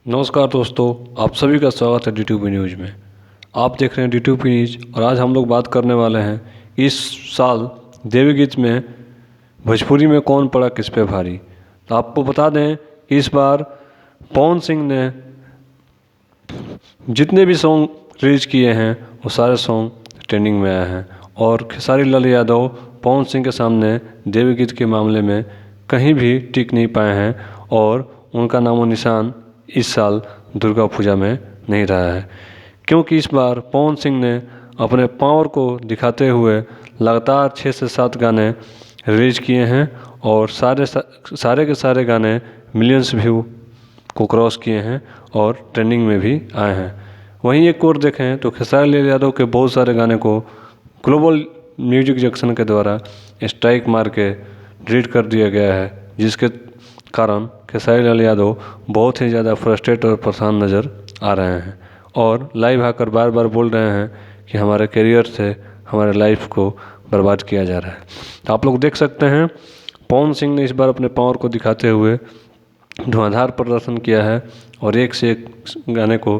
नमस्कार दोस्तों, आप सभी का स्वागत है DTV न्यूज़ में। आप देख रहे हैं DTV न्यूज़ और आज हम लोग बात करने वाले हैं इस साल देवी गीत में भोजपुरी में कौन पड़ा किस पे भारी। तो आपको बता दें कि इस बार पवन सिंह ने जितने भी सॉन्ग रिलीज किए हैं वो सारे सॉन्ग ट्रेंडिंग में आए हैं और खेसारी लाल यादव पवन सिंह के सामने देवी गीत के मामले में कहीं भी टिक नहीं पाए हैं और उनका नामो निशान इस साल दुर्गा पूजा में नहीं रहा है, क्योंकि इस बार पवन सिंह ने अपने पावर को दिखाते हुए लगातार 6 से 7 गाने रिलीज किए हैं और सारे के सारे गाने मिलियंस व्यू को क्रॉस किए हैं और ट्रेंडिंग में भी आए हैं। वहीं एक और देखें तो खेसारी लाल यादव के बहुत सारे गाने को ग्लोबल म्यूजिक जंक्शन के द्वारा स्ट्राइक मार के डिलीट कर दिया गया है, जिसके कारण खेसारी लाल यादव बहुत ही ज़्यादा फ्रस्ट्रेट और परेशान नज़र आ रहे हैं और लाइव आकर बार बार बोल रहे हैं कि हमारे करियर से हमारे लाइफ को बर्बाद किया जा रहा है। तो आप लोग देख सकते हैं पवन सिंह ने इस बार अपने पावर को दिखाते हुए धुआंधार प्रदर्शन किया है और एक से एक गाने को